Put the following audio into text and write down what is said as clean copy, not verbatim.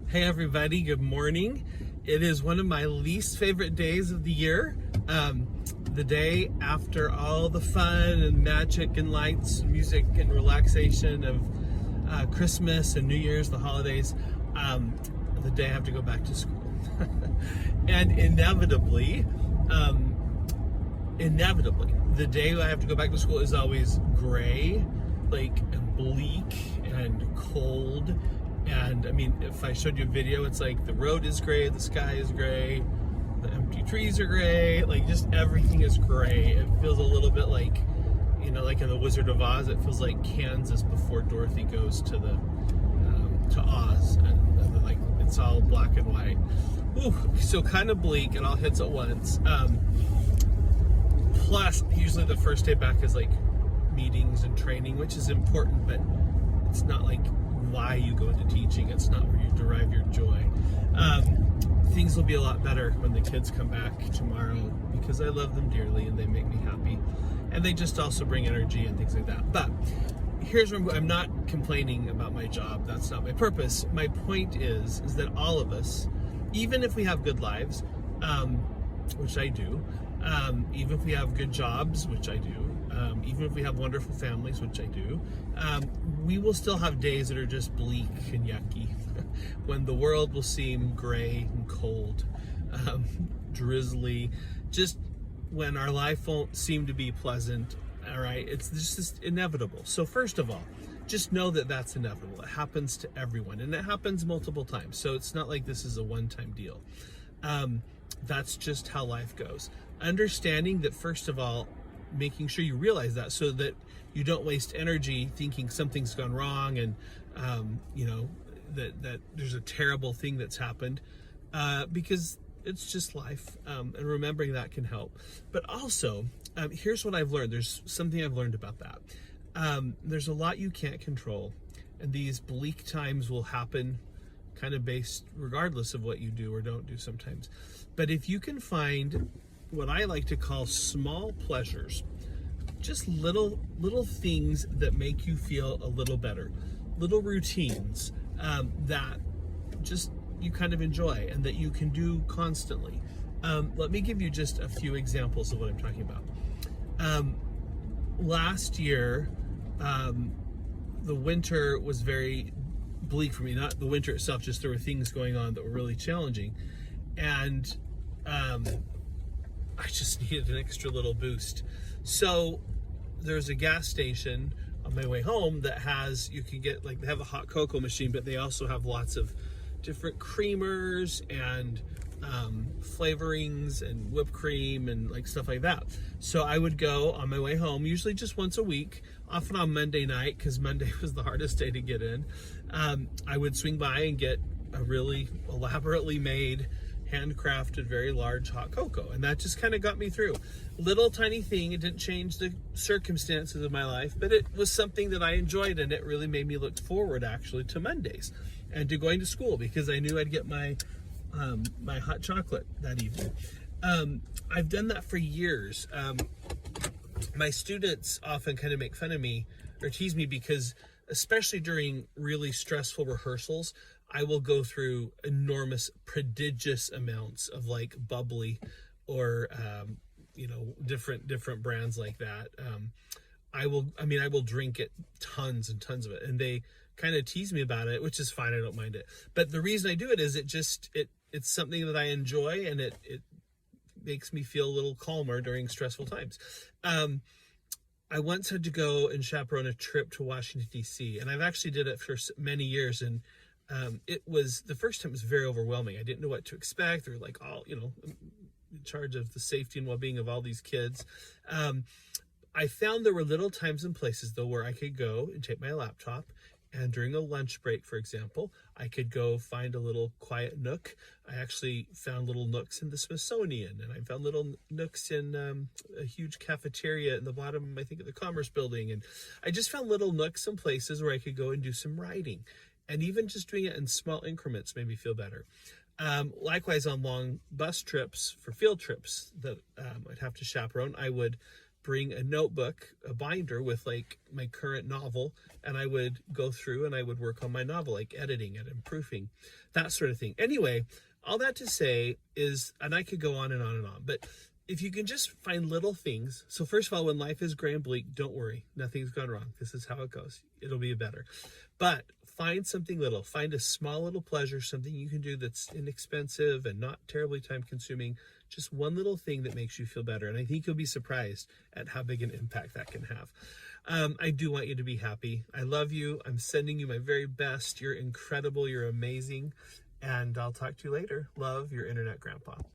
Hey everybody, good morning. It is one of my least favorite days of the year. The day after all the fun and magic and lights, music and relaxation of Christmas and New Year's, the holidays, the day I have to go back to school. And inevitably, the day I have to go back to school is always gray, and bleak and cold. And I mean, if I showed you a video, it's like the road is gray, the sky is gray, the empty trees are gray, just everything is gray. It feels a little bit like in the Wizard of Oz, it feels like Kansas before Dorothy goes to Oz, and it's all black and white. Ooh, so kind of bleak, and all hits at once. Plus, usually the first day back is meetings and training, which is important, but it's not why you go into teaching. It's not where you derive your joy. Things will be a lot better when the kids come back tomorrow, because I love them dearly and they make me happy, and they just also bring energy and things like that. But here's where I'm not complaining about my job. That's not my purpose. My point is that all of us, even if we have good lives, which I do, even if we have good jobs, which I do, even if we have wonderful families, which I do, we will still have days that are just bleak and yucky, when the world will seem gray and cold, drizzly, just when our life won't seem to be pleasant. All right, it's just inevitable. So first of all, just know that that's inevitable. It happens to everyone, and it happens multiple times. So it's not like this is a one-time deal. That's just how life goes. Understanding that, first of all, making sure you realize that, so that you don't waste energy thinking something's gone wrong and that there's a terrible thing that's happened, because it's just life, and remembering that can help. But also, here's what I've learned. There's something I've learned about that. There's a lot you can't control, and these bleak times will happen kind of based regardless of what you do or don't do sometimes. But if you can find what I like to call small pleasures, just little things that make you feel a little better, little routines that just you kind of enjoy and that you can do constantly. Let me give you just a few examples of what I'm talking about. Last year, the winter was very bleak for me. Not the winter itself, just there were things going on that were really challenging, and I just needed an extra little boost. So there's a gas station on my way home that you can get, they have a hot cocoa machine, but they also have lots of different creamers and flavorings and whipped cream and stuff like that. So I would go on my way home, usually just once a week, often on Monday night, because Monday was the hardest day to get in. I would swing by and get a really elaborately made, handcrafted, very large hot cocoa, and that just kind of got me through. Little tiny thing. It didn't change the circumstances of my life, but it was something that I enjoyed, and it really made me look forward actually to Mondays and to going to school, because I knew I'd get my hot chocolate that evening. I've done that for years. My students often kind of make fun of me or tease me, because especially during really stressful rehearsals, I will go through enormous, prodigious amounts of bubbly or different brands like that. I will drink it, tons and tons of it, and they kind of tease me about it, which is fine. I don't mind it. But the reason I do it is it's something that I enjoy, and it makes me feel a little calmer during stressful times. I once had to go and chaperone a trip to Washington, D.C., and I've actually did it for many years, and it was, the first time was very overwhelming. I didn't know what to expect. They're all, in charge of the safety and well-being of all these kids. I found there were little times and places, though, where I could go and take my laptop, and during a lunch break, for example, I could go find a little quiet nook. I actually found little nooks in the Smithsonian, and I found little nooks in a huge cafeteria in the bottom, I think, of the Commerce Building. And I just found little nooks and places where I could go and do some writing. And even just doing it in small increments made me feel better. Likewise, on long bus trips for field trips that I'd have to chaperone, I would bring a notebook, a binder with like my current novel, and I would go through and I would work on my novel, like editing it and proofing, that sort of thing. Anyway, all that to say is, and I could go on and on and on, but if you can just find little things. So first of all, when life is gray and bleak, don't worry. Nothing's gone wrong. This is how it goes. It'll be better. But find something little. Find a small little pleasure, something you can do that's inexpensive and not terribly time consuming. Just one little thing that makes you feel better. And I think you'll be surprised at how big an impact that can have. I do want you to be happy. I love you. I'm sending you my very best. You're incredible. You're amazing. And I'll talk to you later. Love, your Internet Grandpa.